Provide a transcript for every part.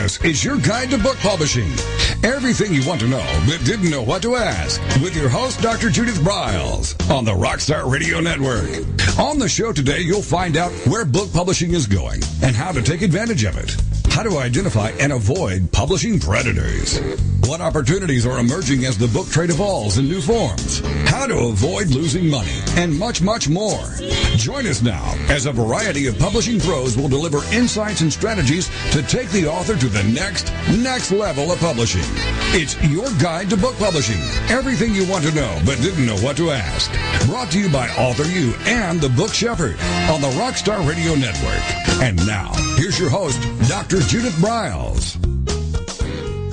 This is your guide to book publishing. Everything you want to know but didn't know what to ask. With your host, Dr. Judith Briles, on the Rockstar Radio Network. On the show today, you'll find out where book publishing is going and how to take advantage of it. How to identify and avoid publishing predators. What opportunities are emerging as the book trade evolves in new forms. How to avoid losing money, and much, much more. Join us now as a variety of publishing pros will deliver insights and strategies to take the author to the next level of publishing. It's your guide to book publishing. Everything you want to know but didn't know what to ask. Brought to you by Author You and the Book Shepherd on the Rockstar Radio Network. And now, here's your host, Dr. Judith Briles.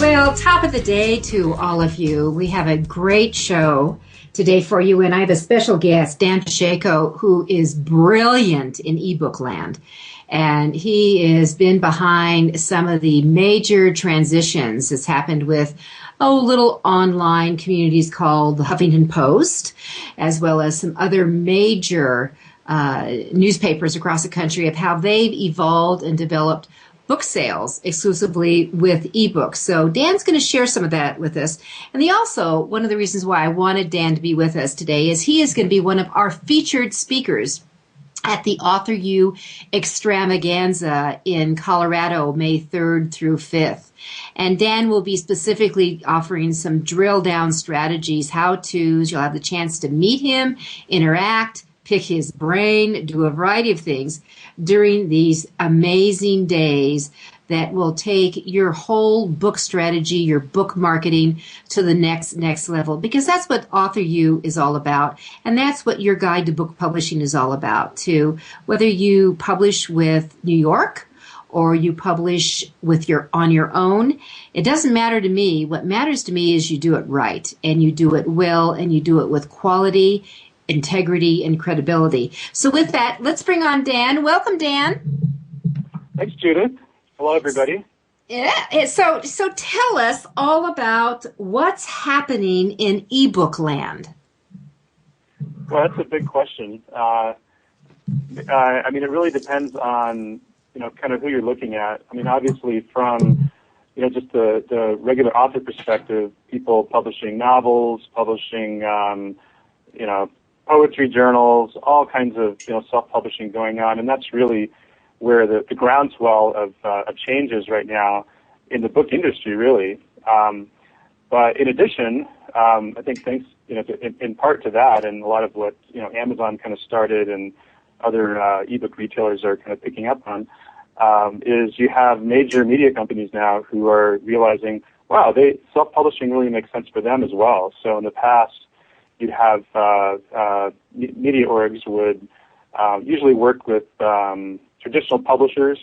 Well, top of the day to all of you. We have a great show today for you, and I have a special guest, Dan Pacheco, who is brilliant in ebook land. And he has been behind some of the major transitions that's happened with little online communities called the Huffington Post, as well as some other major newspapers across the country, of how they've evolved and developed book sales exclusively with ebooks. So Dan's going to share some of that with us. And one of the reasons why I wanted Dan to be with us today is he is going to be one of our featured speakers at the Author You Extravaganza in Colorado, May 3rd through 5th. And Dan will be specifically offering some drill-down strategies, how-tos. You'll have the chance to meet him, interact, pick his brain, do a variety of things during these amazing days that will take your whole book strategy, your book marketing to the next level, because that's what Author You is all about. And that's what your guide to book publishing is all about too. Whether you publish with New York or you publish on your own, it doesn't matter to me. What matters to me is you do it right, and you do it well, and you do it with quality, integrity, and credibility. So with that, let's bring on Dan. Welcome, Dan. Thanks, Judith. Hello, everybody. Yeah. So tell us all about what's happening in ebook land. Well, that's a big question. I mean, it really depends on, kind of who you're looking at. I mean, obviously from, just the regular author perspective, people publishing novels, publishing, poetry journals, all kinds of, self-publishing going on. And that's really where the groundswell of change is right now in the book industry, really. But in addition, I think thanks, in part to that, and a lot of what, Amazon kind of started and other ebook retailers are kind of picking up on, is you have major media companies now who are realizing, wow, self-publishing really makes sense for them as well. So in the past, you'd have media orgs would usually work with traditional publishers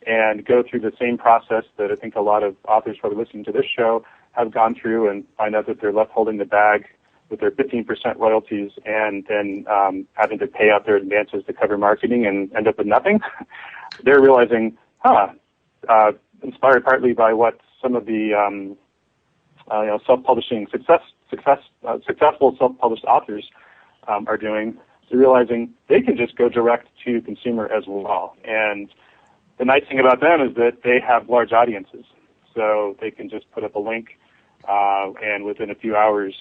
and go through the same process that I think a lot of authors probably listening to this show have gone through, and find out that they're left holding the bag with their 15% royalties, and then having to pay out their advances to cover marketing and end up with nothing. They're realizing, inspired partly by what some of the self-publishing successful self-published authors are doing. They're realizing they can just go direct to consumer as well. And the nice thing about them is that they have large audiences. So they can just put up a link, and within a few hours,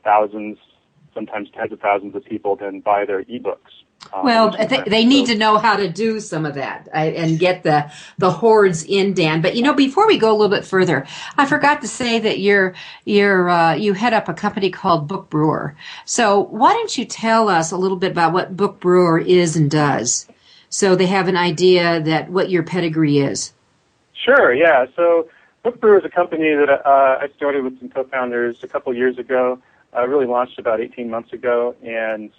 thousands, sometimes tens of thousands of people then buy their ebooks. Well, they need to know how to do some of that and get the hordes in, Dan. But, before we go a little bit further, I forgot to say that you head up a company called BookBrewer. So why don't you tell us a little bit about what BookBrewer is and does, so they have an idea that what your pedigree is? Sure, yeah. So BookBrewer is a company that I started with some co-founders a couple years ago. I really launched about 18 months ago, and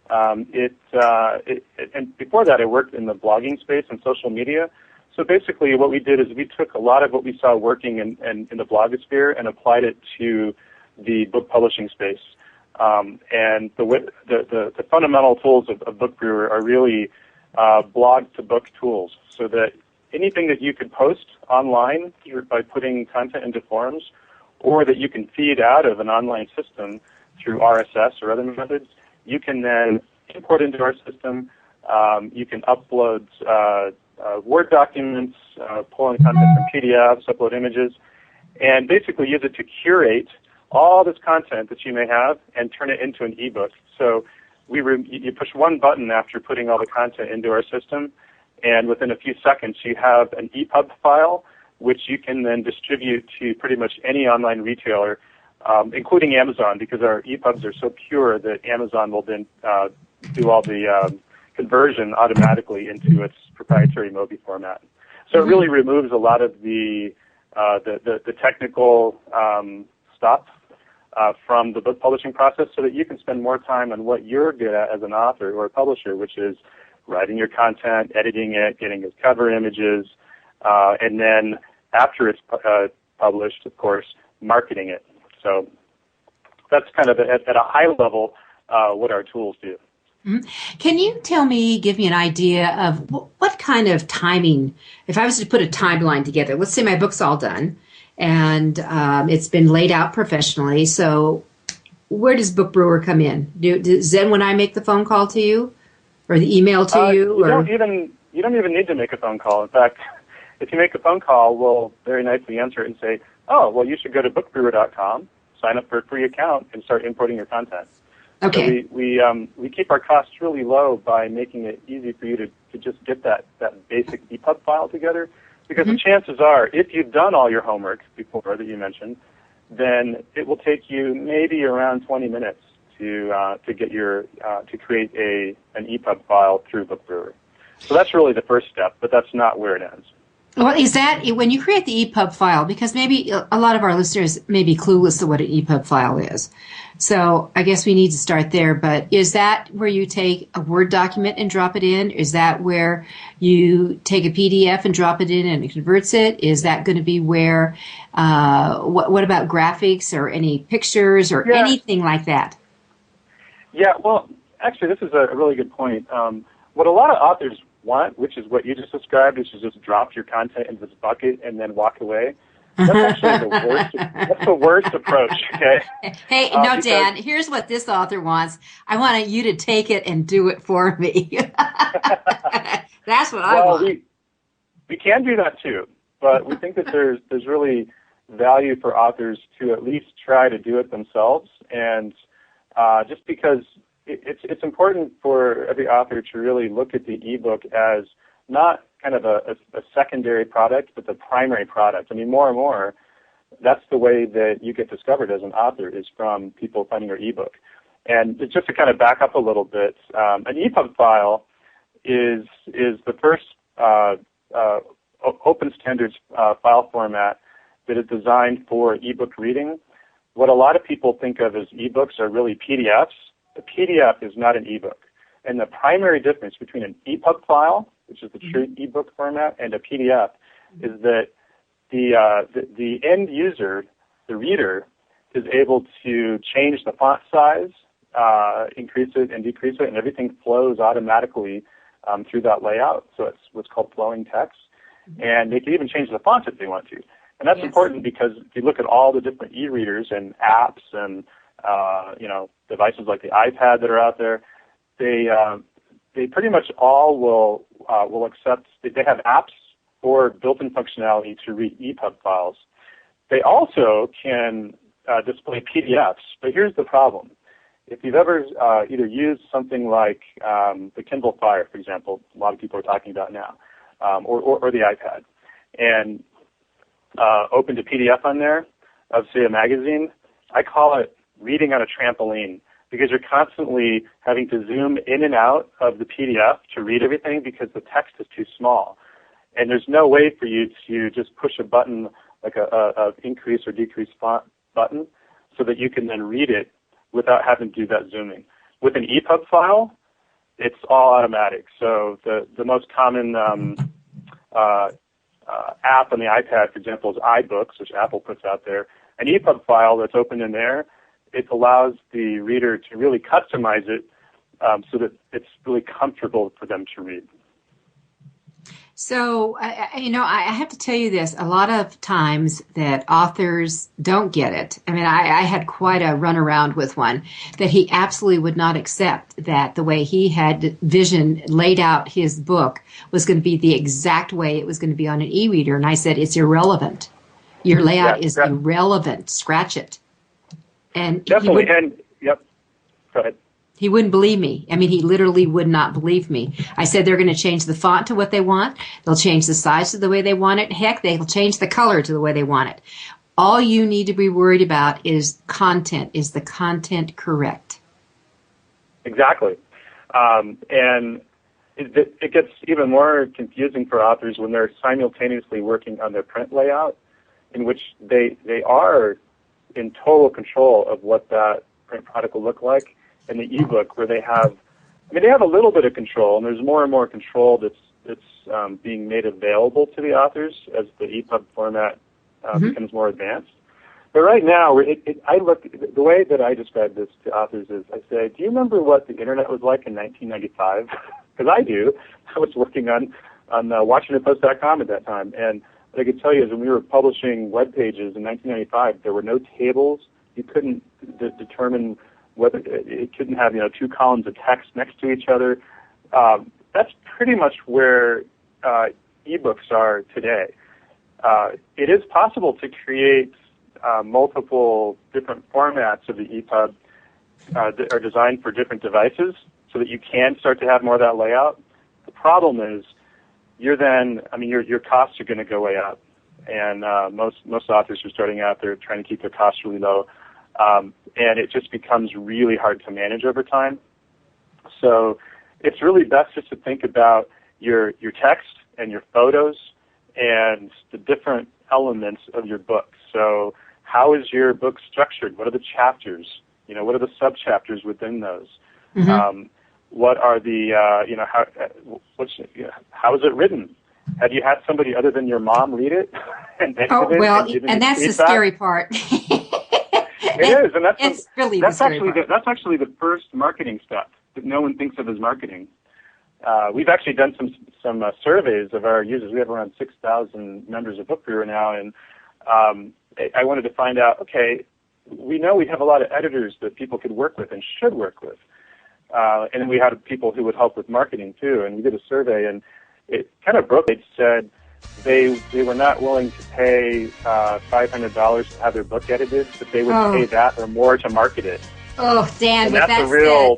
and before that, I worked in the blogging space and social media. So basically, what we did is we took a lot of what we saw working in the blogosphere and applied it to the book publishing space. And the fundamental tools of BookBrewer are really blog-to-book tools, so that anything that you could post online by putting content into forums, or that you can feed out of an online system through RSS or other methods, you can then import into our system. You can upload Word documents, pulling content from PDFs, upload images, and basically use it to curate all this content that you may have and turn it into an ebook. So you push one button after putting all the content into our system, and within a few seconds you have an EPUB file, which you can then distribute to pretty much any online retailer, including Amazon, because our EPUBs are so pure that Amazon will then do all the conversion automatically into its proprietary Mobi format. So it really removes a lot of the technical stuff from the book publishing process, so that you can spend more time on what you're good at as an author or a publisher, which is writing your content, editing it, getting its cover images, and then after it's published, of course, marketing it. So that's kind of at a high level what our tools do. Mm-hmm. Can you give me an idea of what kind of timing, if I was to put a timeline together, let's say my book's all done and it's been laid out professionally, so where does BookBrewer come in? Is then when I make the phone call to you or the email to you? You don't even need to make a phone call. In fact, if you make a phone call, we'll very nicely answer it and say, oh, well, you should go to bookbrewer.com, sign up for a free account, and start importing your content. Okay. So we keep our costs really low by making it easy for you to just get that basic EPUB file together, because the chances are, if you've done all your homework before that you mentioned, then it will take you maybe around 20 minutes to get to create an EPUB file through BookBrewer. So that's really the first step, but that's not where it ends. Well, is that when you create the EPUB file, because maybe a lot of our listeners may be clueless to what an EPUB file is. So I guess we need to start there. But is that where you take a Word document and drop it in? Is that where you take a PDF and drop it in and it converts it? Is that going to be where, what about graphics or any pictures or anything like that? Yeah, well, actually, this is a really good point. What a lot of authors want, which is what you just described, which is just drop your content into this bucket and then walk away. That's actually the worst. That's the worst approach. Okay. Hey, no, Dan. Here's what this author wants. I want you to take it and do it for me. That's what I want. We can do that too, but we think that there's really value for authors to at least try to do it themselves, and just because it's important for every author to really look at the ebook as not kind of a secondary product, but the primary product. I mean, more and more, that's the way that you get discovered as an author, is from people finding your ebook. And just to kind of back up a little bit, an EPUB file is the first open standards file format that is designed for ebook reading. What a lot of people think of as ebooks are really PDFs. A PDF is not an ebook. And the primary difference between an EPUB file, which is the true ebook format, and a PDF is that the end user, the reader, is able to change the font size, increase it and decrease it, and everything flows automatically through that layout. So it's what's called flowing text. And they can even change the font if they want to. And that's important because if you look at all the different e-readers and apps and devices like the iPad that are out there, they pretty much all will accept. They have apps for built-in functionality to read EPUB files. They also can display PDFs, but here's the problem. If you've ever either used something like the Kindle Fire, for example, a lot of people are talking about now, or the iPad, and opened a PDF on there of, say, a magazine, I call it reading on a trampoline, because you're constantly having to zoom in and out of the PDF to read everything because the text is too small. And there's no way for you to just push a button, like a increase or decrease font button, so that you can then read it without having to do that zooming. With an EPUB file, it's all automatic. So the most common app on the iPad, for example, is iBooks, which Apple puts out there. An EPUB file that's open in there, it allows the reader to really customize it so that it's really comfortable for them to read. So, I have to tell you this. A lot of times that authors don't get it. I mean, I had quite a runaround with one that he absolutely would not accept that the way he had laid out his book was going to be the exact way it was going to be on an e-reader. And I said, it's irrelevant. Your layout is irrelevant. Scratch it. And definitely. Yep. Go ahead. He wouldn't believe me. I mean, he literally would not believe me. I said they're going to change the font to what they want. They'll change the size to the way they want it. Heck, they'll change the color to the way they want it. All you need to be worried about is content. Is the content correct? Exactly. And it gets even more confusing for authors when they're simultaneously working on their print layout, in which they are in total control of what that print product will look like, and the ebook where they have a little bit of control, and there's more and more control that's being made available to the authors as the EPUB format becomes more advanced. But right now, the way that I describe this to authors is I say, do you remember what the internet was like in 1995? Because I do. I was working on WashingtonPost.com at that time, and what I could tell you is when we were publishing web pages in 1995, there were no tables. You couldn't determine whether it couldn't have two columns of text next to each other. That's pretty much where ebooks are today. It is possible to create multiple different formats of the EPUB that are designed for different devices, so that you can start to have more of that layout. The problem is your costs are going to go way up, and most authors who are starting out, they're trying to keep their costs really low. And it just becomes really hard to manage over time. So it's really best just to think about your text and your photos and the different elements of your book. So how is your book structured? What are the chapters? What are the sub-chapters within those? Mm-hmm. What are the, how is it written? Have you had somebody other than your mom read it? And that's the scary part. It is, and that's actually the first marketing step that no one thinks of as marketing. We've actually done some surveys of our users. We have around 6,000 members of BookBrewer now, and I wanted to find out. Okay, we know we have a lot of editors that people could work with and should work with, and we had people who would help with marketing too. And we did a survey, and it kind of broke. They said they were not willing to pay $500 to have their book edited, but they would pay that or more to market it. Oh, Dan, and with that's that a real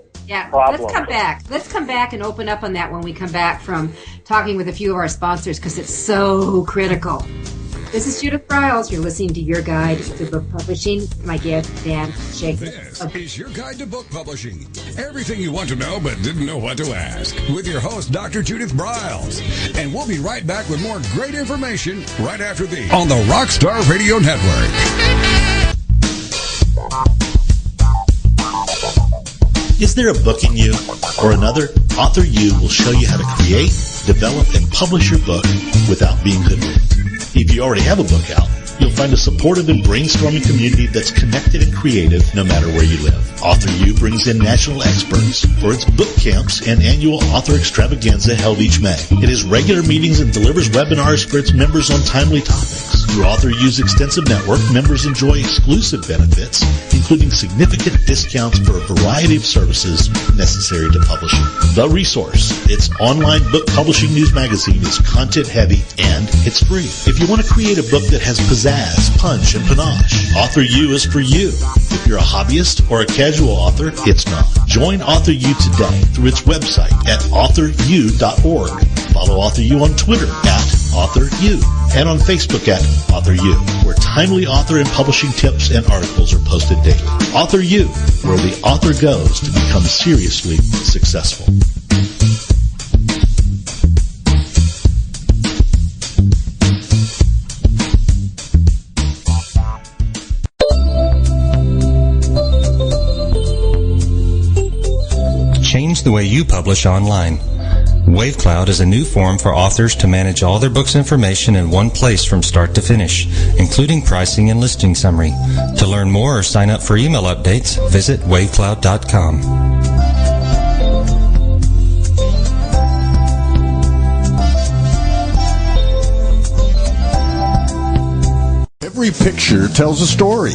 problem. Let's come back and open up on that when we come back from talking with a few of our sponsors, because it's so critical. This is Judith Briles. You're listening to Your Guide to Book Publishing. My guest, Dan Pacheco. This is Your Guide to Book Publishing. Everything you want to know but didn't know what to ask. With your host, Dr. Judith Briles. And we'll be right back with more great information right after these on the Rockstar Radio Network. Is there a book in you or another? Author U will show you how to create, develop, and publish your book without being hoodwinked. If you already have a book out, you'll find a supportive and brainstorming community that's connected and creative no matter where you live. Author U brings in national experts for its book camps and annual author extravaganza held each May. It has regular meetings and delivers webinars for its members on timely topics. Through Author U's extensive network, members enjoy exclusive benefits, including significant discounts for a variety of services necessary to publishing. The Resource, its online book publishing news magazine, is content-heavy and it's free. If you want to create a book that has pizzazz, punch, and panache, Author U is for you. If you're a hobbyist or a casual author, it's not. Join Author U today through its website at authoru.org. Follow Author U on Twitter at AuthorU and on Facebook at AuthorU, where timely author and publishing tips and articles are posted daily. Author U, where the author goes to become seriously successful. Change the way you publish online. WaveCloud is a new forum for authors to manage all their books' information in one place from start to finish, including pricing and listing summary. To learn more or sign up for email updates, visit wavecloud.com. Every picture tells a story.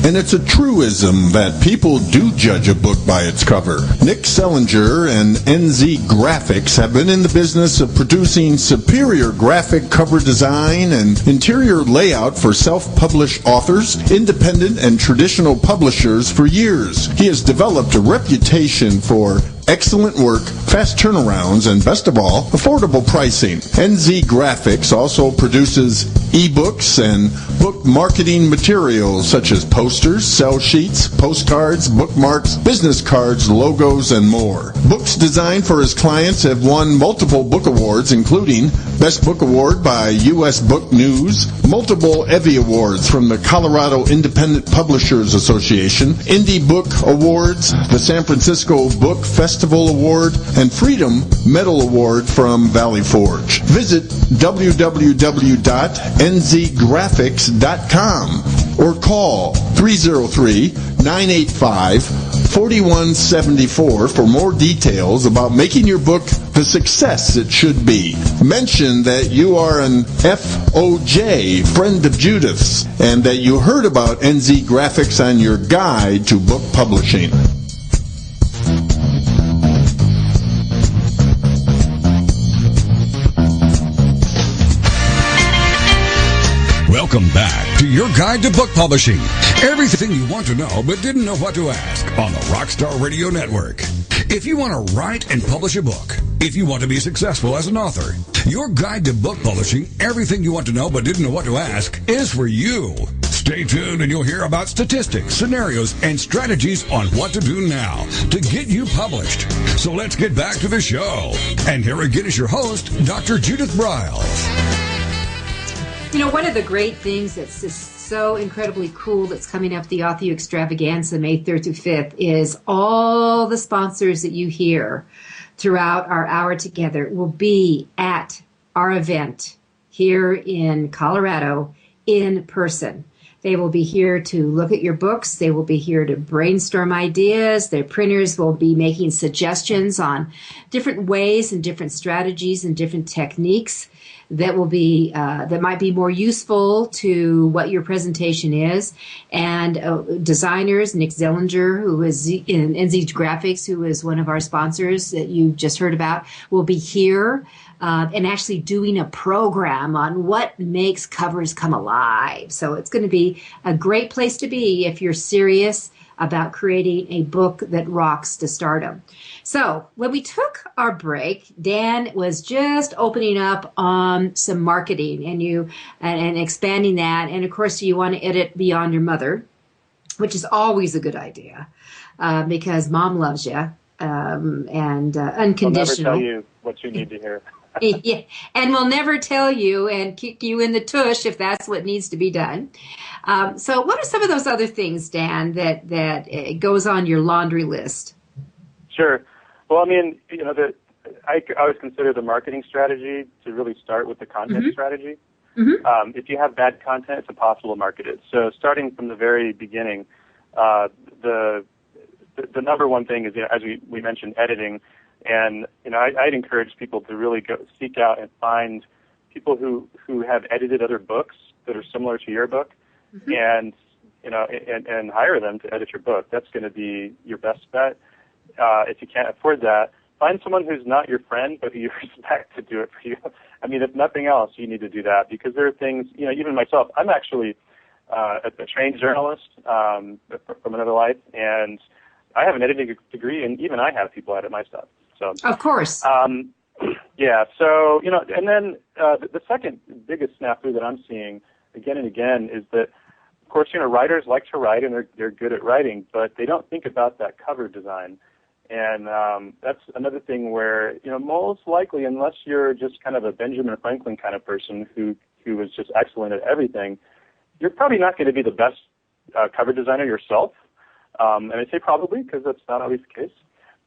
And it's a truism that people do judge a book by its cover. Nick Sellinger and NZ Graphics have been in the business of producing superior graphic cover design and interior layout for self-published authors, independent and traditional publishers for years. He has developed a reputation for excellent work, fast turnarounds, and best of all, affordable pricing. NZ Graphics also produces eBooks and book marketing materials such as posters, sell sheets, postcards, bookmarks, business cards, logos, and more. Books designed for his clients have won multiple book awards, including Best Book Award by U.S. Book News, multiple Evie Awards from the Colorado Independent Publishers Association, Indie Book Awards, the San Francisco Book Festival Award, and Freedom Medal Award from Valley Forge. Visit www.nzgraphics.com or call 303-985-4174 for more details about making your book the success it should be. Mention that you are an FOJ, friend of Judith's, and that you heard about NZ Graphics on your guide to book publishing. Welcome back to your guide to book publishing. Everything you want to know but didn't know what to ask on the Rockstar Radio Network. If you want to write and publish a book, if you want to be successful as an author, your guide to book publishing, everything you want to know but didn't know what to ask, is for you. Stay tuned and you'll hear about statistics, scenarios, and strategies on what to do now to get you published. So let's get back to the show. And here again is your host, Dr. Judith Briles. You know, one of the great things that's just so incredibly cool that's coming up the Author Extravaganza May 3rd to 5th is all the sponsors that you hear throughout our hour together will be at our event here in Colorado in person. They will be here to look at your books. They will be here to brainstorm ideas. Their printers will be making suggestions on different ways and different strategies and different techniques that will be that might be more useful to what your presentation is. And designers, Nick Zellinger, who is in NZ Graphics, who is one of our sponsors that you just heard about, will be here and actually doing a program on what makes covers come alive. So it's going to be a great place to be if you're serious about creating a book that rocks to stardom. So when we took our break, Dan was just opening up on some marketing and expanding that. And of course, you want to edit beyond your mother, which is always a good idea because mom loves you and unconditional. I'll never tell you what you need to hear. Yeah, and we'll never tell you and kick you in the tush if that's what needs to be done. So what are some of those other things, Dan, that goes on your laundry list? Sure. Well, I mean, you know, I always consider the marketing strategy to really start with the content strategy. Mm-hmm. If you have bad content, it's impossible to market it. So starting from the very beginning, the number one thing is, you know, as we mentioned, editing. And, you know, I'd encourage people to really go seek out and find people who have edited other books that are similar to your book, and, you know, and hire them to edit your book. That's going to be your best bet. If you can't afford that, find someone who's not your friend, but who you respect to do it for you. I mean, if nothing else, you need to do that because there are things, you know, even myself, I'm actually a trained journalist from another life, and I have an editing degree, and even I have people edit my stuff. So, of course. Yeah. So, you know, and then the second biggest snafu that I'm seeing again and again is that, of course, you know, writers like to write and they're good at writing, but they don't think about that cover design. And that's another thing where, you know, most likely, unless you're just kind of a Benjamin Franklin kind of person who is just excellent at everything, you're probably not going to be the best cover designer yourself. And I say probably because that's not always the case.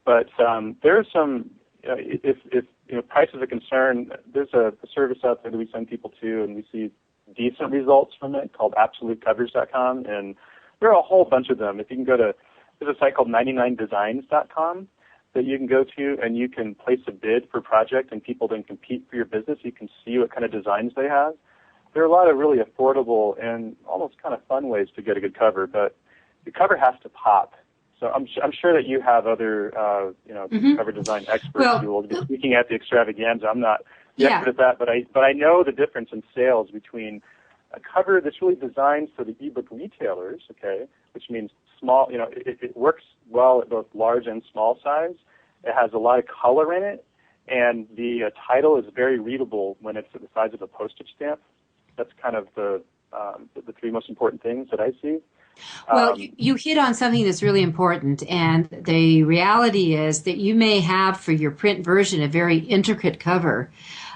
But there are some, if you know, price is a concern, there's a service out there that we send people to, and we see decent results from it called absolutecovers.com, and there are a whole bunch of them. If you can go to, there's a site called 99designs.com that you can go to, and you can place a bid for a project, and people then compete for your business. You can see what kind of designs they have. there are a lot of really affordable and almost kind of fun ways to get a good cover, but the cover has to pop. So I'm sure that you have other, cover design experts who will be speaking at the extravaganza. I'm not the expert at that, but I know the difference in sales between a cover that's really designed for the ebook retailers, okay, which means small, it works well at both large and small size. It has a lot of color in it, and the title is very readable when it's at the size of a postage stamp. That's kind of the three most important things that I see. Well, you hit on something that's really important, and the reality is that you may have for your print version a very intricate cover,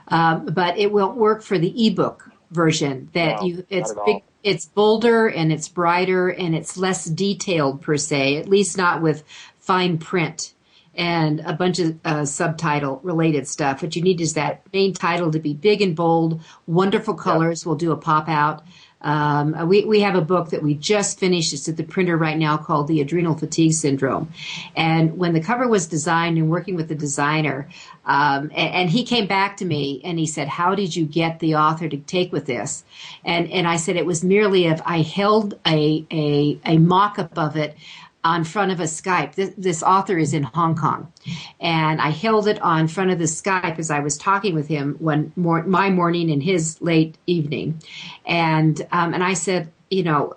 but it won't work for the ebook version. It's bolder and it's brighter and it's less detailed per se, at least not with fine print and a bunch of subtitle related stuff. What you need is that main title to be big and bold, wonderful colors. We'll do a pop out. We have a book that we just finished. It's at the printer right now called The Adrenal Fatigue Syndrome. And when the cover was designed and working with the designer, and he came back to me and he said, how did you get the author to take with this? And I said, it was merely I held a mock-up of it on front of a Skype. This author is in Hong Kong. And I held it on front of the Skype as I was talking with him my morning and his late evening. And I said,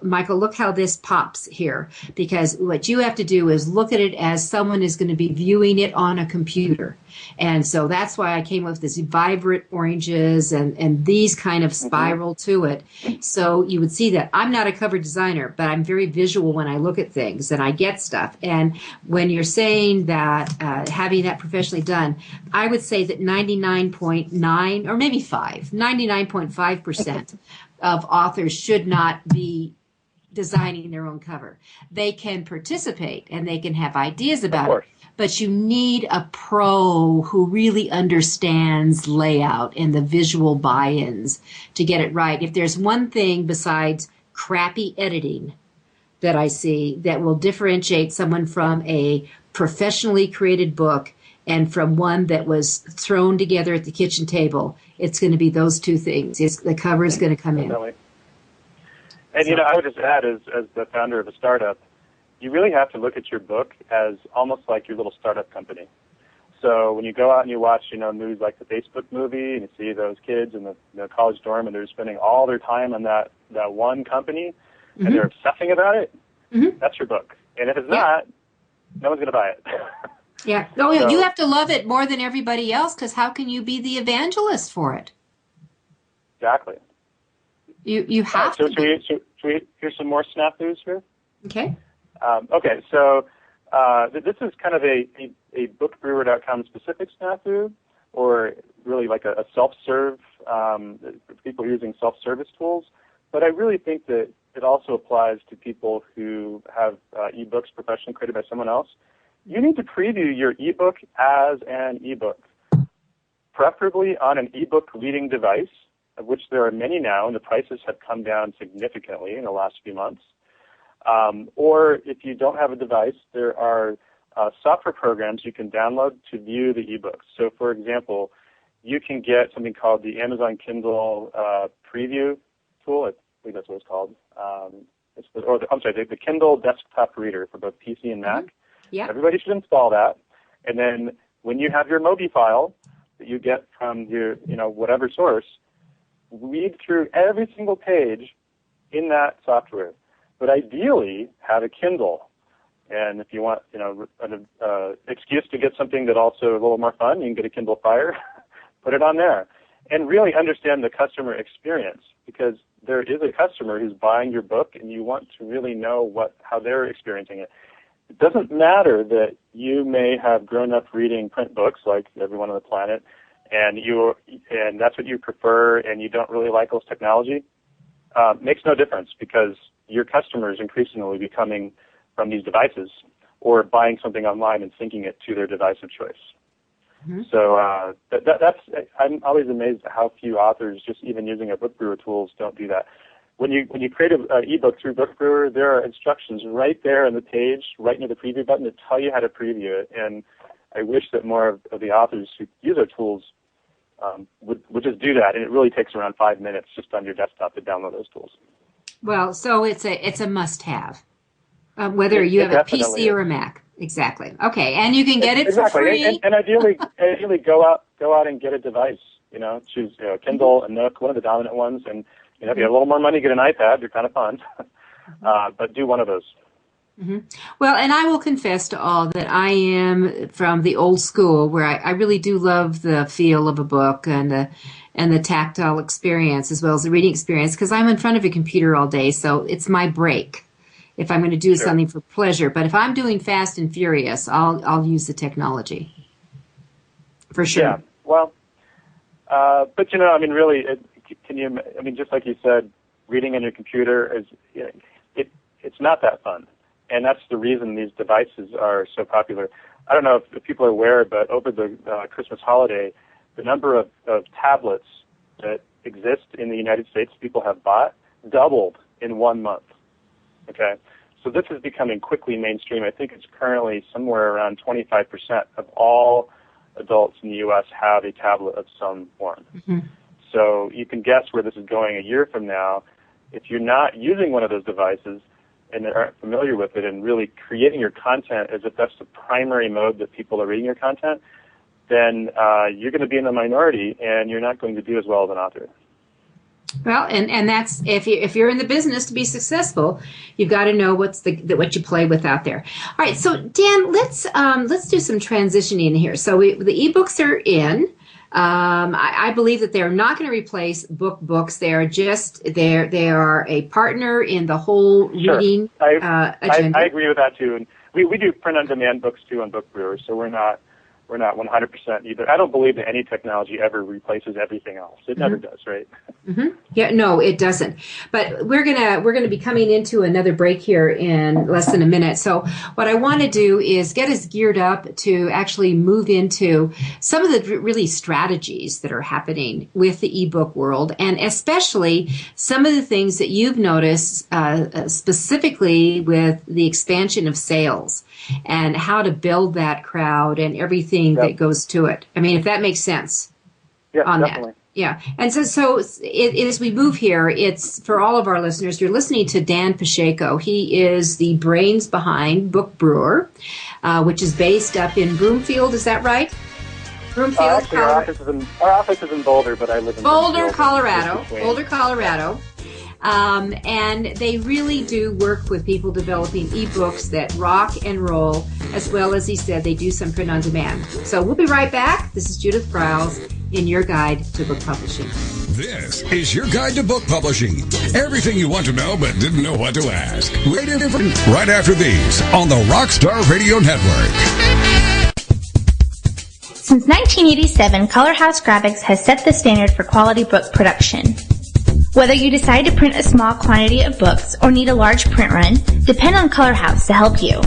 Michael, look how this pops here, because what you have to do is look at it as someone is going to be viewing it on a computer. And so that's why I came up with this vibrant oranges and these kind of spiral to it. So you would see that I'm not a cover designer, but I'm very visual when I look at things and I get stuff. And when you're saying that having that professionally done, I would say that 99.9 or maybe 99.5% of authors should not be designing their own cover. They can participate and they can have ideas about it, but you need a pro who really understands layout and the visual buy-ins to get it right. If there's one thing besides crappy editing that I see that will differentiate someone from a professionally created book and from one that was thrown together at the kitchen table, it's going to be those two things. The cover is going to come in. And, I would just add, as the founder of a startup, you really have to look at your book as almost like your little startup company. So when you go out and you watch, movies like the Facebook movie, and you see those kids in the college dorm, and they're spending all their time on that one company, and they're obsessing about it, that's your book. And if it's not, no one's going to buy it. Yeah. Oh, so, you have to love it more than everybody else, because how can you be the evangelist for it? Exactly. You have to. Should we hear some more snafus here? Okay. Okay. So this is kind of a BookBrewer.com specific snafu, or really like a self-serve, people using self-service tools. But I really think that it also applies to people who have ebooks professionally created by someone else. You need to preview your ebook as an ebook, preferably on an ebook reading device, of which there are many now, and the prices have come down significantly in the last few months. Or if you don't have a device, there are software programs you can download to view the ebooks. So, for example, you can get something called the Amazon Kindle Preview tool. I believe that's what it's called. The Kindle Desktop Reader for both PC and Mac. Yeah. Everybody should install that. And then when you have your Mobi file that you get from your, whatever source, read through every single page in that software. But ideally, have a Kindle. And if you want, an excuse to get something that also a little more fun, you can get a Kindle Fire, put it on there. And really understand the customer experience, because there is a customer who's buying your book, and you want to really know how they're experiencing it. It doesn't matter that you may have grown up reading print books like everyone on the planet, and that's what you prefer, and you don't really like those technology. Makes no difference, because your customers increasingly will be coming from these devices or buying something online and syncing it to their device of choice. Mm-hmm. So I'm always amazed at how few authors, just even using our BookBrewer tools, don't do that. When you create an ebook through BookBrewer, there are instructions right there on the page, right near the preview button, to tell you how to preview it. And I wish that more of the authors who use our tools would just do that, and it really takes around 5 minutes just on your desktop to download those tools. Well, so it's a must-have, whether you have a PC or a Mac. Exactly. Okay, and you can get it for free. And ideally go out and get a device. Choose Kindle, a Nook, one of the dominant ones, and if you have a little more money, get an iPad. They're kind of fun, but do one of those. Mm-hmm. Well, and I will confess to all that I am from the old school, where I really do love the feel of a book and the tactile experience as well as the reading experience, because I'm in front of a computer all day, so it's my break if I'm going to do something for pleasure. But if I'm doing Fast and Furious, I'll use the technology for sure. Yeah. Well, but really, just like you said, reading on your computer it's not that fun. And that's the reason these devices are so popular. I don't know if people are aware, but over the Christmas holiday, the number of tablets that exist in the United States people have bought doubled in 1 month. Okay? So this is becoming quickly mainstream. I think it's currently somewhere around 25% of all adults in the U.S. have a tablet of some form. Mm-hmm. So you can guess where this is going a year from now. If you're not using one of those devices and aren't familiar with it and really creating your content as if that's the primary mode that people are reading your content, then you're going to be in the minority and you're not going to do as well as an author. Well, and that's if you're in the business to be successful, you've got to know what you play with out there. All right, so Dan, let's do some transitioning here. So the ebooks are in. I believe that they're not going to replace books. They are a partner in the whole reading agenda. I agree with that too. And we do print on demand books too on BookBrewer, so we're not 100% either. I don't believe that any technology ever replaces everything else. It never does, right? Mm-hmm. Yeah, no, it doesn't. But we're gonna be coming into another break here in less than a minute. So what I want to do is get us geared up to actually move into some of the really strategies that are happening with the ebook world, and especially some of the things that you've noticed specifically with the expansion of sales and how to build that crowd and everything that goes to it. I mean, if that makes sense on definitely. that. Yeah. And so as we move here, it's for all of our listeners, you're listening to Dan Pacheco. He is the brains behind BookBrewer, which is based up in Broomfield. Is that right? Broomfield, actually, our office is in Boulder, but I live in Boulder, Colorado. Boulder, Colorado. And they really do work with people developing ebooks that rock and roll, as well as he said, they do some print on demand. So we'll be right back. This is Judith Briles in your guide to book publishing. This is your guide to book publishing. Everything you want to know but didn't know what to ask. Right after these on the Rockstar Radio Network. Since 1987, Color House Graphics has set the standard for quality book production. Whether you decide to print a small quantity of books or need a large print run, depend on Color House to help you.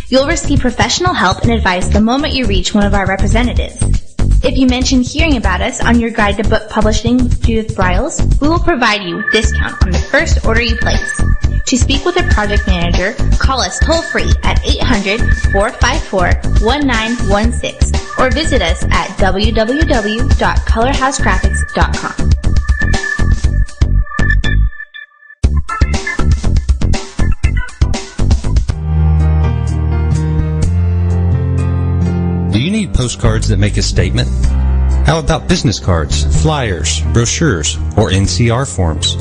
You'll receive professional help and advice the moment you reach one of our representatives. If you mention hearing about us on your guide to book publishing with Judith Briles, we will provide you a discount on the first order you place. To speak with a project manager, call us toll-free at 800-454-1916 or visit us at www.colorhousegraphics.com. Do you need postcards that make a statement? How about business cards, flyers, brochures, or NCR forms?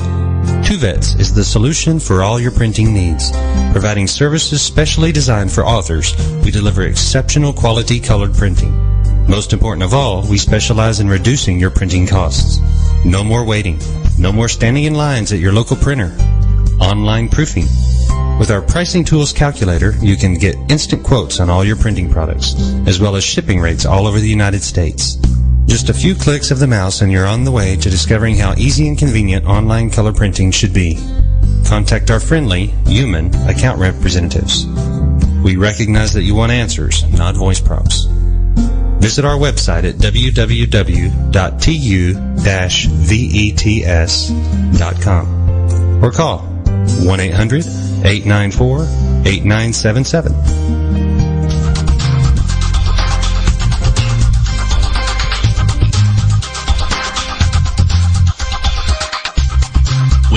Tuvets is the solution for all your printing needs. Providing services specially designed for authors, we deliver exceptional quality colored printing. Most important of all, we specialize in reducing your printing costs. No more waiting. No more standing in lines at your local printer. Online proofing. With our pricing tools calculator, you can get instant quotes on all your printing products, as well as shipping rates all over the United States. Just a few clicks of the mouse and you're on the way to discovering how easy and convenient online color printing should be. Contact our friendly, human account representatives. We recognize that you want answers, not voice prompts. Visit our website at www.tu-vets.com or call 1-800-894-8977.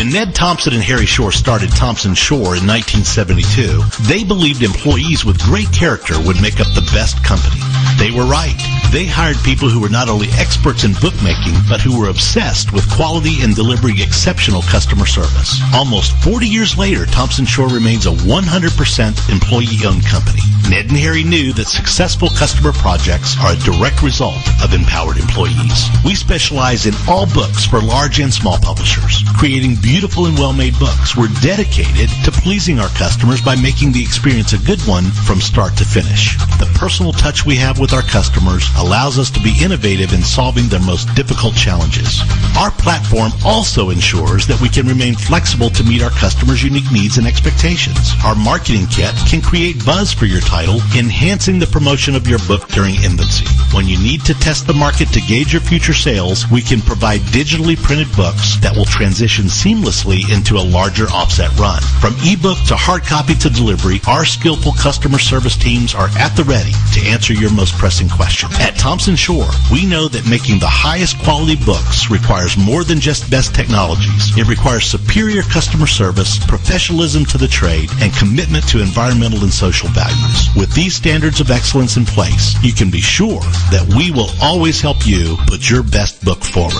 When Ned Thompson and Harry Shore started Thompson Shore in 1972, they believed employees with great character would make up the best company. They were right. They hired people who were not only experts in bookmaking, but who were obsessed with quality and delivering exceptional customer service. Almost 40 years later, Thompson Shore remains a 100% employee-owned company. Ned and Harry knew that successful customer projects are a direct result of empowered employees. We specialize in all books for large and small publishers, creating beautiful and well-made books. We're dedicated to pleasing our customers by making the experience a good one from start to finish. The personal touch we have with our customers allows us to be innovative in solving their most difficult challenges. Our platform also ensures that we can remain flexible to meet our customers' unique needs and expectations. Our marketing kit can create buzz for your title, enhancing the promotion of your book during infancy. When you need to test the market to gauge your future sales, we can provide digitally printed books that will transition seamlessly into a larger offset run. From ebook to hard copy to delivery, our skillful customer service teams are at the ready to answer your most pressing question. At Thompson Shore, we know that making the highest quality books requires more than just best technologies. It requires superior customer service, professionalism to the trade, and commitment to environmental and social values. With these standards of excellence in place, you can be sure that we will always help you put your best book forward.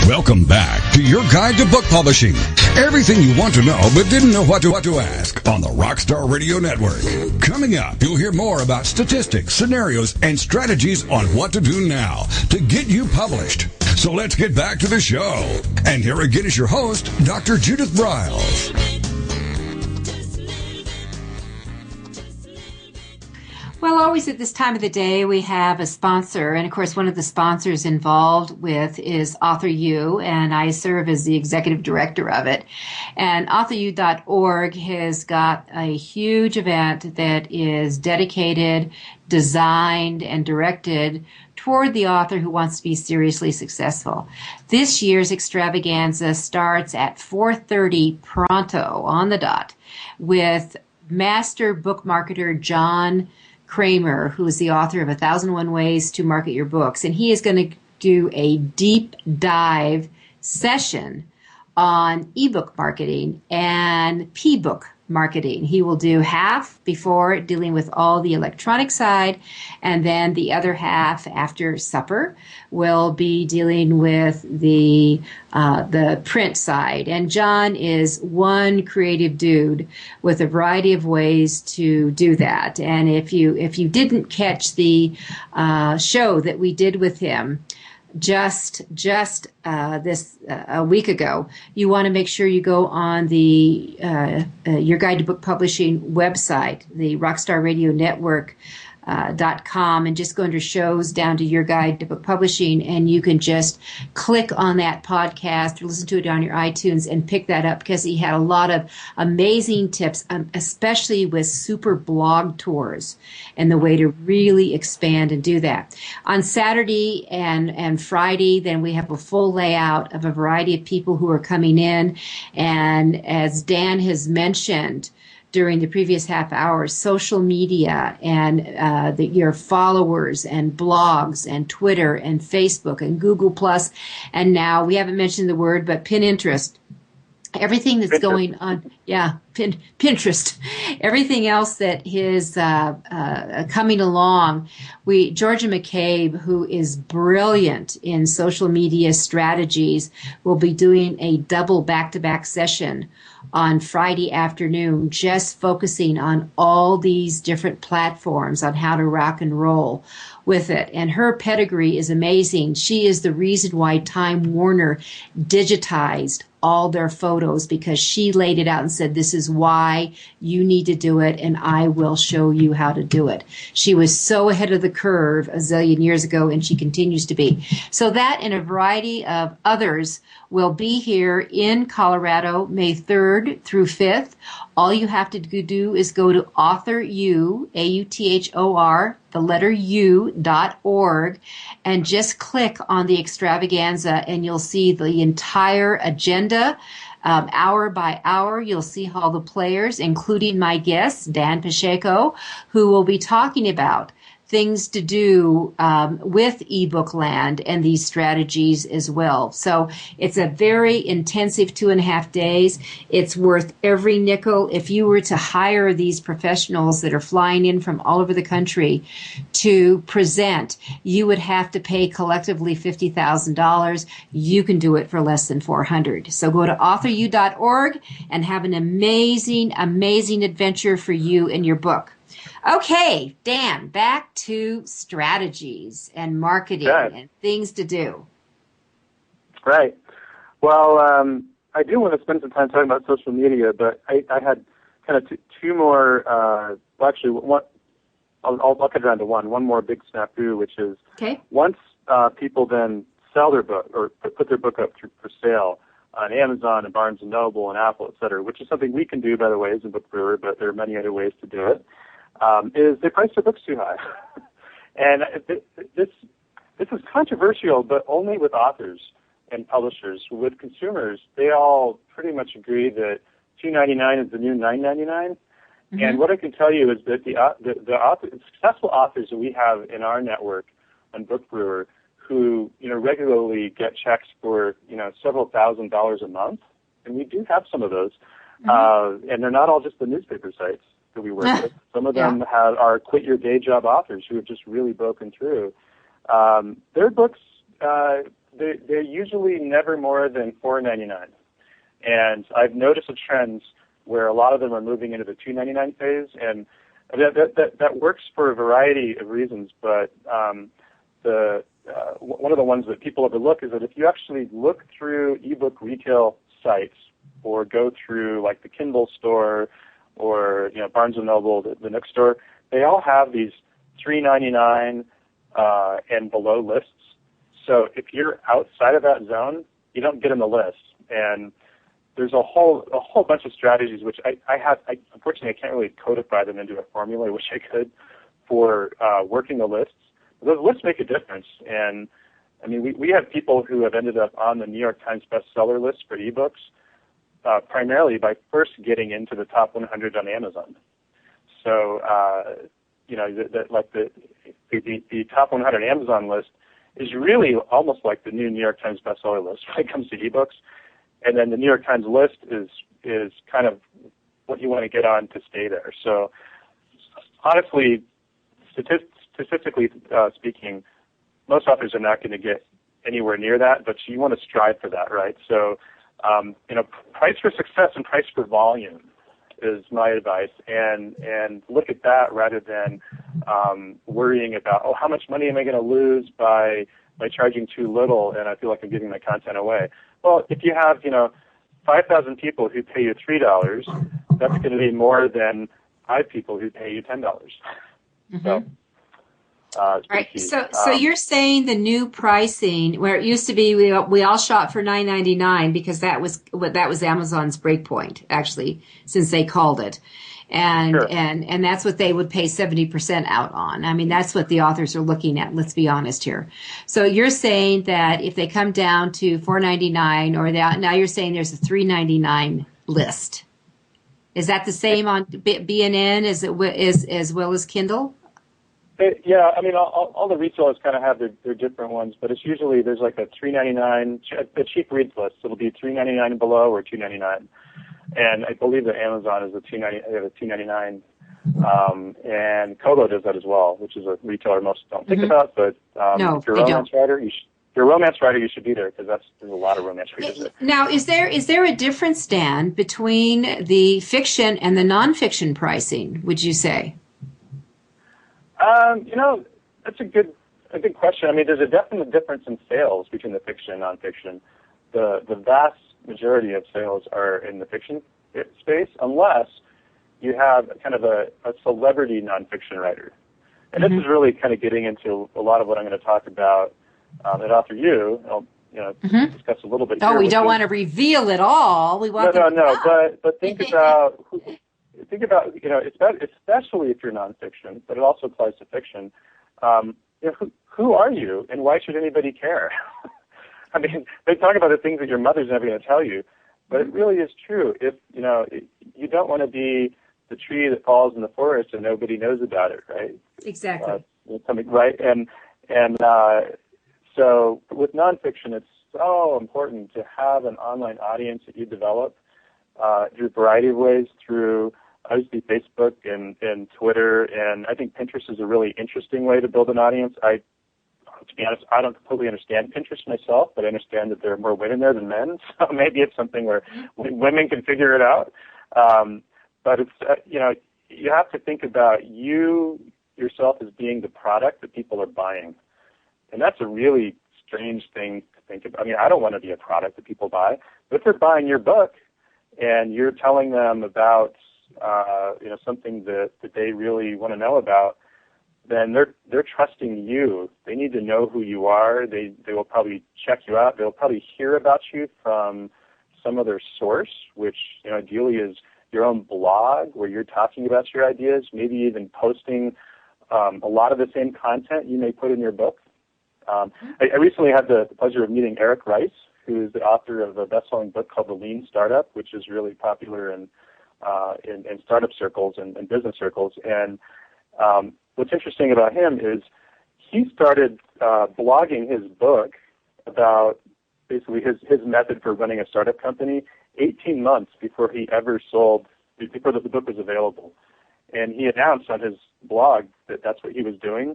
Welcome back to your guide to book publishing. Everything you want to know but didn't know what to ask on the Rockstar Radio Network. Coming up, you'll hear more about statistics, scenarios, and strategies on what to do now to get you published. So let's get back to the show. And here again is your host, Dr. Judith Briles. Well, always at this time of the day, we have a sponsor. And of course, one of the sponsors involved with is AuthorU, and I serve as the executive director of it. And AuthorU.org has got a huge event that is dedicated, designed, and directed toward the author who wants to be seriously successful. This year's extravaganza starts at 4:30 pronto on the dot with master book marketer John Kramer, who is the author of 1001 Ways to Market Your Books. And he is going to do a deep dive session on ebook marketing and p-book marketing. He will do half before dealing with all the electronic side, and then the other half after supper will be dealing with the print side. And John is one creative dude with a variety of ways to do that. And if you didn't catch the show that we did with him just this a week ago, you want to make sure you go on the Your Guide to Book Publishing website, the Rockstar Radio Network .com, and just go under shows down to Your Guide to Book Publishing, and you can just click on that podcast or listen to it on your iTunes and pick that up, because he had a lot of amazing tips, especially with super blog tours and the way to really expand and do that. On Saturday and Friday, then we have a full layout of a variety of people who are coming in, and as Dan has mentioned during the previous half hour, social media and your followers and blogs and Twitter and Facebook and Google Plus, and now we haven't mentioned the word, but Pinterest. Everything that's going on, Pinterest. Everything else that is coming along. Georgia McCabe, who is brilliant in social media strategies, will be doing a double back-to-back session on Friday afternoon, just focusing on all these different platforms on how to rock and roll with it. And her pedigree is amazing. She is the reason why Time Warner digitized all their photos, because she laid it out and said, this is why you need to do it, and I will show you how to do it. She was so ahead of the curve a zillion years ago, and she continues to be. So that and a variety of others will be here in Colorado, May 3rd through 5th. All you have to do is go to AuthorU, AUTHOR, the letter U.org, and just click on the extravaganza, and you'll see the entire agenda, hour by hour. You'll see all the players, including my guest, Dan Pacheco, who will be talking about things to do with ebook land and these strategies as well. So it's a very intensive 2.5 days. It's worth every nickel. If you were to hire these professionals that are flying in from all over the country to present, you would have to pay collectively $50,000. You can do it for less than $400. So go to authoru.org and have an amazing, amazing adventure for you and your book. Okay, Dan, back to strategies and marketing and things to do. Right. Well, I do want to spend some time talking about social media, but I had kind of two more, one, I'll cut it down to one more big snafu, which is once people then sell their book or put their book up for sale on Amazon and Barnes & Noble and Apple, et cetera, which is something we can do, by the way, as a BookBrewer, but there are many other ways to do it. Is they price their books too high. And this is controversial, but only with authors and publishers. With consumers, they all pretty much agree that $2.99 is the new $9.99. Mm-hmm. And what I can tell you is that the successful authors that we have in our network on BookBrewer who, regularly get checks for, several $1,000s a month, and we do have some of those, and they're not all just the newspaper sites that we work with. Some of them are quit your day job authors who have just really broken through. Their books, they're usually never more than $4.99. And I've noticed a trend where a lot of them are moving into the $2.99 phase, and that works for a variety of reasons. But one of the ones that people overlook is that if you actually look through ebook retail sites or go through like the Kindle store or Barnes & Noble, the Nook store, they all have these $3.99 and below lists. So if you're outside of that zone, you don't get in the list. And there's a whole bunch of strategies which I unfortunately I can't really codify them into a formula. I wish I could for working the lists. Those lists make a difference. And I mean, we have people who have ended up on the New York Times bestseller list for ebooks primarily by first getting into the top 100 on Amazon. So the top 100 Amazon list is really almost like the new New York Times bestseller list when it comes to ebooks. And then the New York Times list is kind of what you want to get on to stay there. So honestly, statistically speaking, most authors are not going to get anywhere near that, but you want to strive for that, right? So, price for success and price for volume is my advice, and look at that rather than worrying about, how much money am I going to lose by charging too little, and I feel like I'm giving my content away. Well, if you have 5,000 people who pay you $3, that's going to be more than 5 people who pay you $10. Mm-hmm. So. Right. So you're saying the new pricing, where it used to be we all shop for $9.99 because that was Amazon's breakpoint, actually, since they called it, and that's what they would pay 70% out on. I mean, that's what the authors are looking at. Let's be honest here. So you're saying that if they come down to $4.99 or now you're saying there's a $3.99 list. Is that the same on B&N as well as Kindle? Yeah, I mean, all the retailers kind of have their different ones, but it's usually there's like a $3.99, the cheap reads list. It'll be $3.99 and below or $2.99, and I believe that Amazon is $2.99, and Kobo does that as well, which is a retailer most don't think about. But if you're a romance writer, you should be there because there's a lot of romance readers there. Now, is there a difference, Dan, between the fiction and the nonfiction pricing? Would you say? That's a good question. I mean, there's a definite difference in sales between the fiction and nonfiction. The vast majority of sales are in the fiction space, unless you have kind of a celebrity nonfiction writer. And this is really kind of getting into a lot of what I'm going to talk about at AuthorU. I'll discuss a little bit here. Oh, we don't want to reveal it all. We want but think about especially if you're nonfiction, but it also applies to fiction. Who are you, and why should anybody care? I mean, they talk about the things that your mother's never going to tell you, but it really is true. If you don't want to be the tree that falls in the forest and nobody knows about it, right? Exactly. something, right? So with nonfiction, it's so important to have an online audience that you develop through a variety of ways, through obviously Facebook and Twitter, and I think Pinterest is a really interesting way to build an audience. To be honest, I don't completely understand Pinterest myself, but I understand that there are more women there than men, so maybe it's something where women can figure it out. But it's you have to think about you yourself as being the product that people are buying. And that's a really strange thing to think about. I mean, I don't want to be a product that people buy, but if they're buying your book and you're telling them about, something that they really want to know about, then they're trusting you. They need to know who you are. They will probably check you out. They'll probably hear about you from some other source, which ideally is your own blog where you're talking about your ideas, maybe even posting a lot of the same content you may put in your book. I recently had the pleasure of meeting Eric Rice, who is the author of a best-selling book called The Lean Startup, which is really popular in startup circles and business circles. And what's interesting about him is he started blogging his book about basically his method for running a startup company 18 months before he ever sold, before the book was available. And he announced on his blog that that's what he was doing.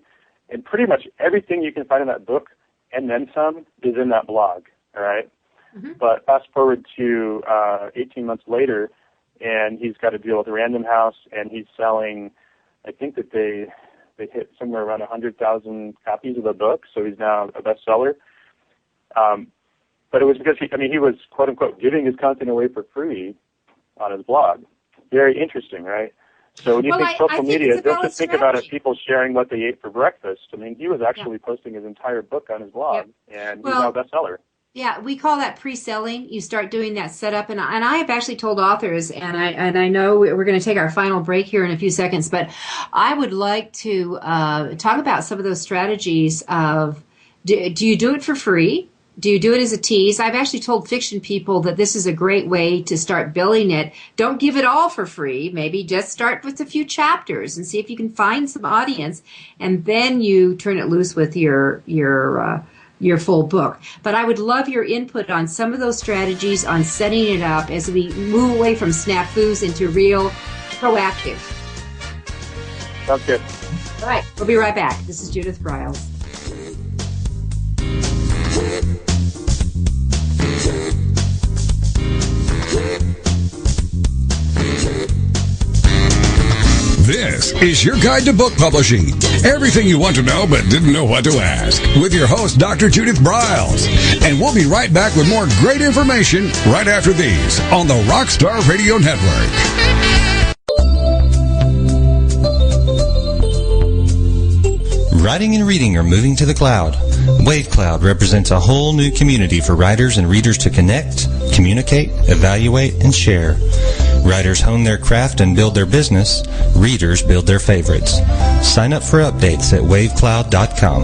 And pretty much everything you can find in that book and then some is in that blog, all right? Mm-hmm. But fast forward to 18 months later, and he's got a deal with Random House, and he's selling, I think that they hit somewhere around 100,000 copies of the book, so he's now a bestseller. But it was because he was, quote-unquote, giving his content away for free on his blog. Very interesting, right? So when you think social media, don't just think about it, people sharing what they ate for breakfast. I mean, he was actually posting his entire book on his blog, and he's now a bestseller. Yeah, we call that pre-selling. You start doing that setup, and I have actually told authors, and I know we're going to take our final break here in a few seconds, but I would like to talk about some of those strategies of do you do it for free? Do you do it as a tease? I've actually told fiction people that this is a great way to start billing it. Don't give it all for free. Maybe just start with a few chapters and see if you can find some audience, and then you turn it loose with your full book. But I would love your input on some of those strategies on setting it up as we move away from snafus into real proactive. Sounds good. All right, we'll be right back. This is Judith Briles. This is your guide to book publishing. Everything you want to know but didn't know what to ask. With your host, Dr. Judith Briles. And we'll be right back with more great information right after these on the Rockstar Radio Network. Writing and reading are moving to the cloud. WaveCloud represents a whole new community for writers and readers to connect, communicate, evaluate, and share. Writers hone their craft and build their business. Readers build their favorites. Sign up for updates at wavecloud.com.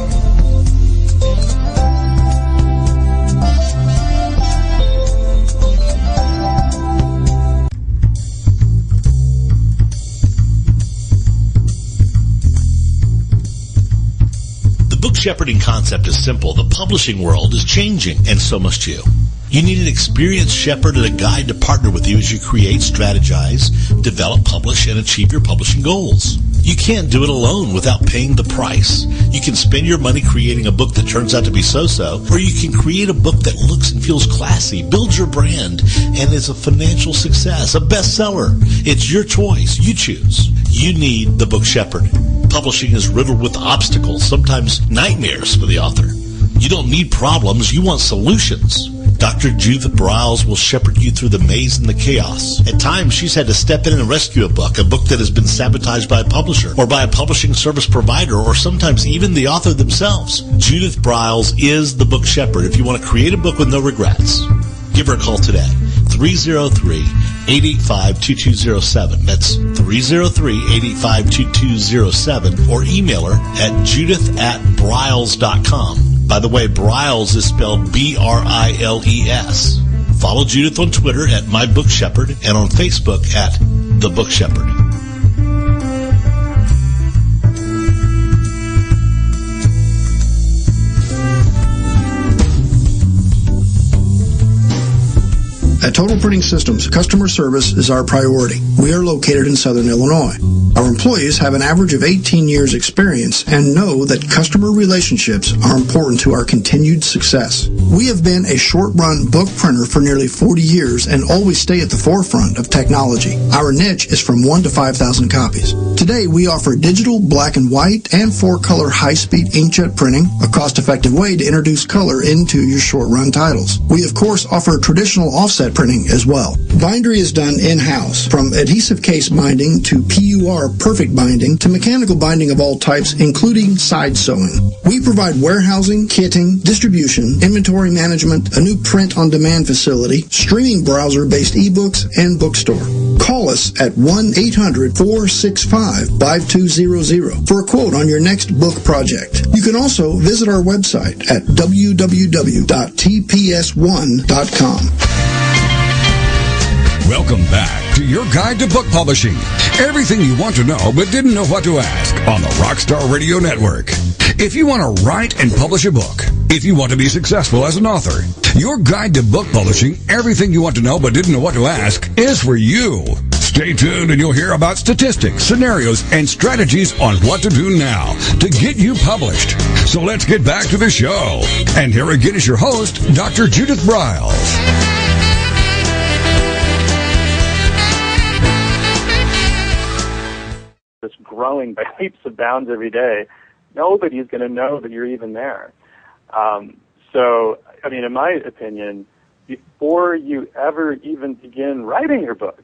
Shepherding concept is simple. The publishing world is changing, and so must you. You need an experienced shepherd and a guide to partner with you as you create, strategize, develop, publish, and achieve your publishing goals. You can't do it alone without paying the price. You can spend your money creating a book that turns out to be so-so, or you can create a book that looks and feels classy, builds your brand, and is a financial success, a bestseller. It's your choice. You choose. You need the book shepherd. Publishing is riddled with obstacles, sometimes nightmares for the author. You don't need problems, you want solutions. Dr. Judith Briles will shepherd you through the maze and the chaos. At times, she's had to step in and rescue a book that has been sabotaged by a publisher, or by a publishing service provider, or sometimes even the author themselves. Judith Briles is the book shepherd if you want to create a book with no regrets. Give her a call today. 303-885-2207. That's 303-885-2207. Or email her at judith@briles.com. By the way, Briles is spelled B-R-I-L-E-S. Follow Judith on Twitter at MyBookShepherd and on Facebook at The Book Shepherd. At Total Printing Systems, customer service is our priority. We are located in Southern Illinois. Our employees have an average of 18 years experience and know that customer relationships are important to our continued success. We have been a short-run book printer for nearly 40 years and always stay at the forefront of technology. Our niche is from 1 to 5,000 copies. Today, we offer digital, black and white, and 4-color high-speed inkjet printing, a cost-effective way to introduce color into your short-run titles. We, of course, offer traditional offset printing as well. Bindery is done in-house, from adhesive case binding to PUR perfect binding to mechanical binding of all types, including side sewing. We provide warehousing, kitting, distribution, inventory management, a new print-on-demand facility, streaming browser-based eBooks, and bookstore. Call us at 1-800-465-5200 for a quote on your next book project. You can also visit our website at www.tps1.com. Welcome back to your guide to book publishing. Everything you want to know but didn't know what to ask on the Rockstar Radio Network. If you want to write and publish a book, if you want to be successful as an author, your guide to book publishing, everything you want to know but didn't know what to ask, is for you. Stay tuned and you'll hear about statistics, scenarios, and strategies on what to do now to get you published. So let's get back to the show. And here again is your host, Dr. Judith Briles. It's growing by leaps and bounds every day. Nobody's going to know that you're even there. So, I mean, in my opinion, before you ever even begin writing your book,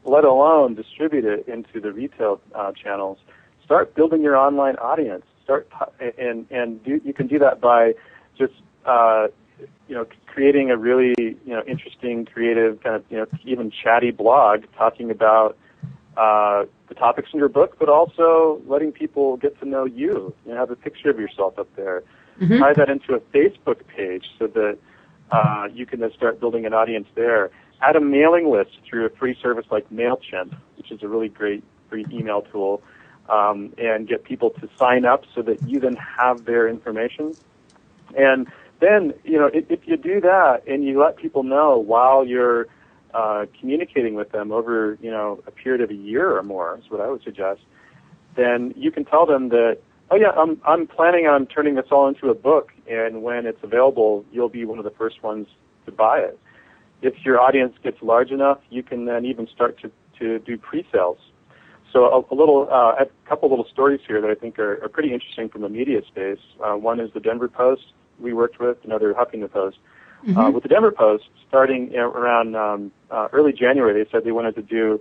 let alone distribute it into the retail channels, start building your online audience. You can do that by just creating a really interesting, creative, kind of even chatty blog talking about the topics in your book, but also letting people get to know you. Have a picture of yourself up there. Mm-hmm. Tie that into a Facebook page so that you can then start building an audience there. Add a mailing list through a free service like MailChimp, which is a really great free email tool, and get people to sign up so that you then have their information. And then, if you do that and you let people know while you're communicating with them over, a period of a year or more, is what I would suggest, then you can tell them that, I'm planning on turning this all into a book, and when it's available, you'll be one of the first ones to buy it. If your audience gets large enough, you can then even start to do pre-sales. So a couple little stories here that I think are pretty interesting from the media space. One is the Denver Post we worked with, another Huffington Post. Mm-hmm. With the Denver Post, starting around early January, they said they wanted to do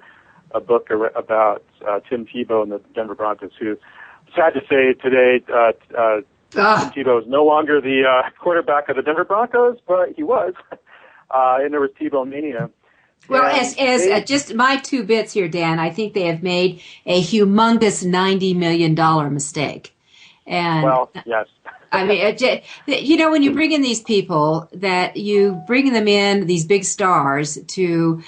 a book about Tim Tebow and the Denver Broncos, who, sad to say today, Tim Tebow is no longer the quarterback of the Denver Broncos, but he was. And there was Tebow mania. Well, as just my 2 bits here, Dan, I think they have made a humongous $90 million mistake. And well, yes. I mean, when you bring in these people, that you bring them in, these big stars, to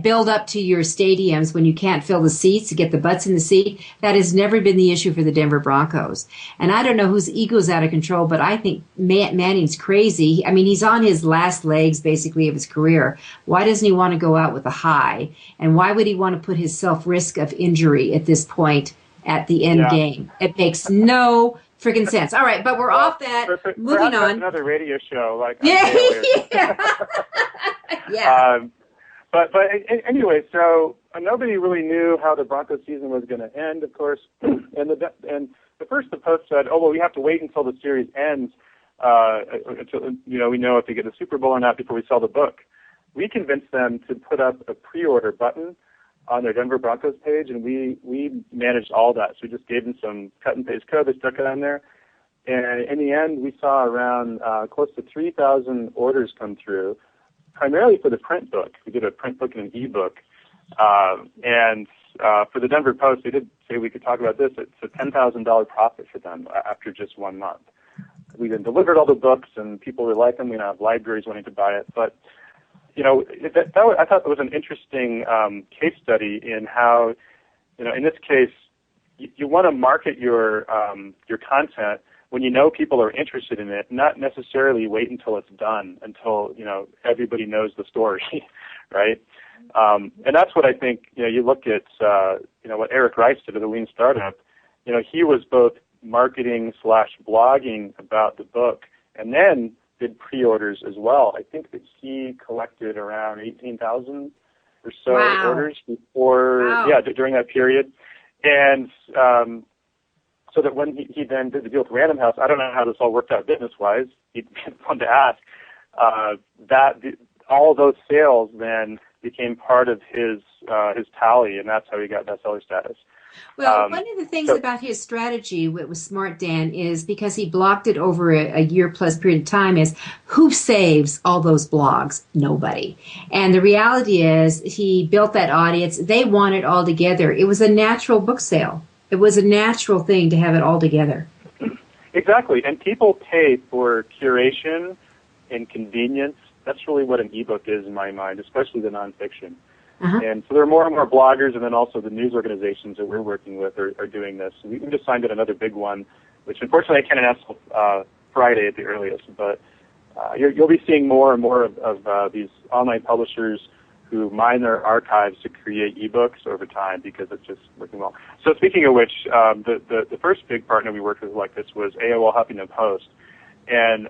build up to your stadiums when you can't fill the seats, to get the butts in the seat, that has never been the issue for the Denver Broncos. And I don't know whose ego's out of control, but I think Manning's crazy. I mean, he's on his last legs, basically, of his career. Why doesn't he want to go out with a high? And why would he want to put his self-risk of injury at this point at the end game? It makes no freaking sense. All right, but we're off that. Moving on. Another radio show, like yeah. But anyway, so nobody really knew how the Broncos season was going to end, of course. And the first the Post said, "Oh well, we have to wait until the series ends until we know if they get a Super Bowl or not before we sell the book." We convinced them to put up a pre-order button on their Denver Broncos page, and we managed all that. So we just gave them some cut and paste code. They stuck it on there. And in the end, we saw around close to 3,000 orders come through, primarily for the print book. We did a print book and an ebook. And for the Denver Post, they did say we could talk about this. It's a $10,000 profit for them after just 1 month. We then delivered all the books, and people really like them. We now have libraries wanting to buy it. But I thought it was an interesting case study in how, in this case, you want to market your content when you know people are interested in it, not necessarily wait until it's done, until everybody knows the story, right? And that's what I think, you look at, what Eric Rice did at the Lean Startup. He was both marketing / blogging about the book and then did pre-orders as well. I think that he collected around 18,000 or so orders before, during that period. And so that when he then did the deal with Random House, I don't know how this all worked out business-wise. He'd fun to ask. All those sales then became part of his tally, and that's how he got bestseller status. Well, one of the things about his strategy what was smart, Dan, is because he blocked it over a year-plus period of time, is who saves all those blogs? Nobody. And the reality is he built that audience. They want it all together. It was a natural book sale. It was a natural thing to have it all together. Exactly. And people pay for curation and convenience. That's really what an ebook is in my mind, especially the nonfiction. Uh-huh. And so there are more and more bloggers, and then also the news organizations that we're working with are doing this. We just signed in another big one, which unfortunately I can't announce Friday at the earliest, but you'll be seeing more and more of these online publishers who mine their archives to create ebooks over time because it's just working well. So speaking of which, the first big partner we worked with like this was AOL Huffington Post, and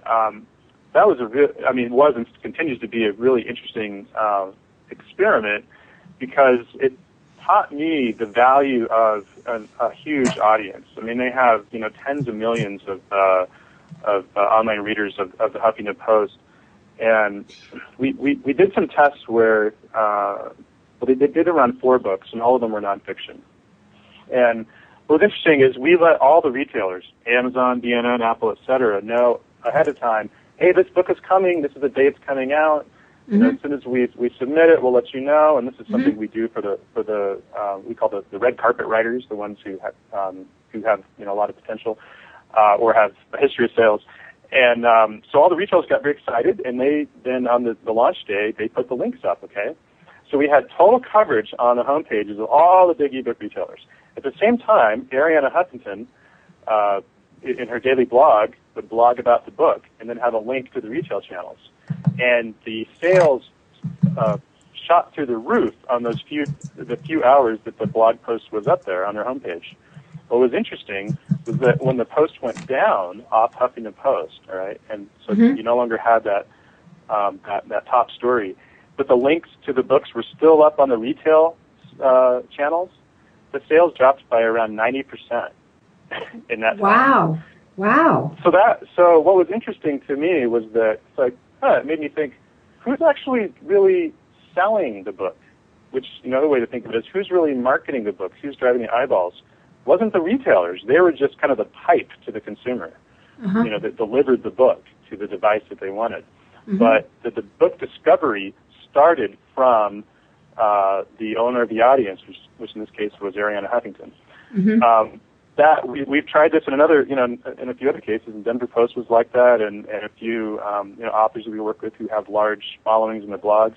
that was was and continues to be a really interesting experiment because it taught me the value of a huge audience. I mean, they have tens of millions of online readers of the Huffington Post, and we did some tests where they did around 4 books, and all of them were nonfiction. And what was interesting is we let all the retailers, Amazon, BNN, Apple, etc., know ahead of time, hey, this book is coming. This is the day it's coming out. Mm-hmm. As soon as we submit it, we'll let you know. And this is something we do for the we call the red carpet writers, the ones who have a lot of potential or have a history of sales. And so all the retailers got very excited, and they then on the launch day they put the links up. Okay, so we had total coverage on the home pages of all the big ebook retailers. At the same time, Arianna Huffington, in her daily blog, would blog about the book and then have a link to the retail channels. And the sales shot through the roof on the few hours that the blog post was up there on their homepage. What was interesting was that when the post went down off Huffington Post, all right, and so you no longer had that top story, but the links to the books were still up on the retail channels, the sales dropped by around 90% in that time. Wow. So what was interesting to me was that it made me think, who's actually really selling the book? Which another way to think of it is, who's really marketing the book? Who's driving the eyeballs? It wasn't the retailers. They were just kind of the pipe to the consumer, that delivered the book to the device that they wanted. Mm-hmm. But the book discovery started from the owner of the audience, which in this case was Arianna Huffington. Mm-hmm. We've tried this in another, in a few other cases. And Denver Post was like that, and a few, authors that we work with who have large followings in their blogs,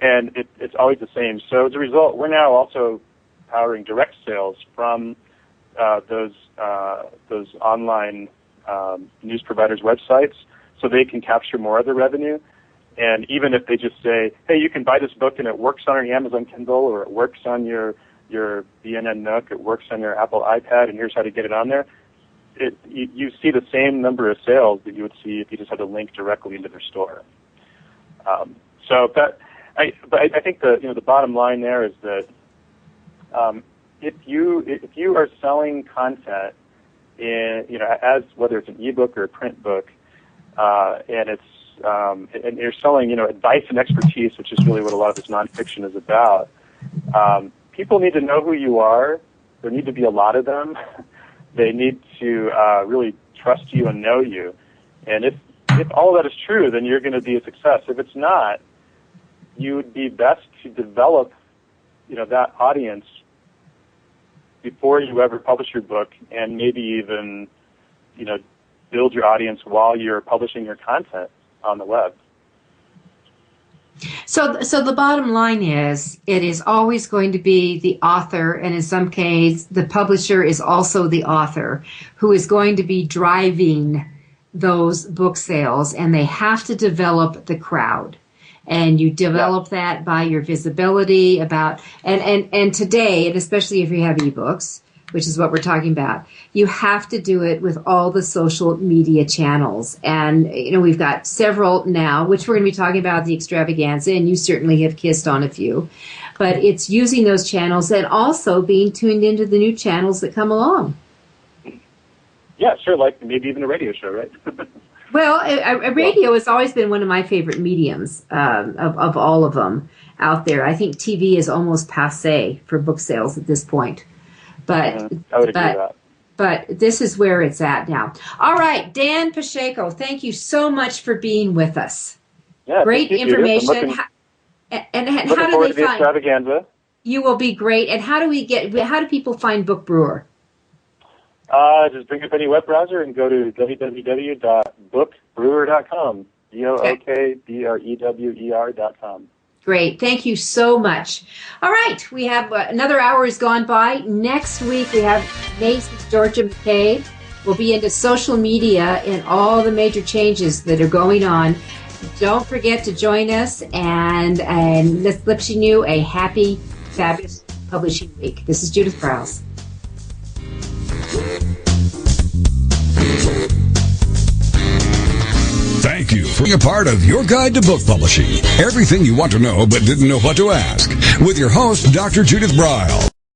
and it's always the same. So as a result, we're now also powering direct sales from those online news providers' websites, so they can capture more of the revenue. And even if they just say, hey, you can buy this book and it works on your Amazon Kindle or it works on your BNN Nook, it works on your Apple iPad, and here's how to get it on there, you see the same number of sales that you would see if you just had a link directly into their store. I think the bottom line there is that if you are selling content in as whether it's an ebook or a print book, and it's and you're selling advice and expertise, which is really what a lot of this nonfiction is about. People need to know who you are. There need to be a lot of them. They need to really trust you and know you. And if all of that is true, then you're going to be a success. If it's not, you would be best to develop, that audience before you ever publish your book, and maybe even, build your audience while you're publishing your content on the web. So the bottom line is, it is always going to be the author, and in some cases, the publisher is also the author, who is going to be driving those book sales, and they have to develop the crowd. And you develop that by your visibility and today, and especially if you have eBooks, which is what we're talking about, you have to do it with all the social media channels. And, we've got several now, which we're going to be talking about the extravaganza, and you certainly have kissed on a few. But it's using those channels and also being tuned into the new channels that come along. Yeah, sure, like maybe even a radio show, right? Well, a radio has always been one of my favorite mediums of all of them out there. I think TV is almost passé for book sales at this point. But I would agree with that. But this is where it's at now. All right, Dan Pacheco, thank you so much for being with us. Yeah, great information. And how do they find extravaganza? You will be great. And how do people find BookBrewer? Just bring up any web browser and go to www.bookbrewer.com. BookBrewer.com. Great. Thank you so much. All right. We have another hour has gone by. Next week, we have Macy's Georgia McKay. We'll be into social media and all the major changes that are going on. Don't forget to join us, and let's wishing you a happy, fabulous publishing week. This is Judith Briles. Thank you for being a part of your guide to book publishing. Everything you want to know but didn't know what to ask. With your host, Dr. Judith Briles.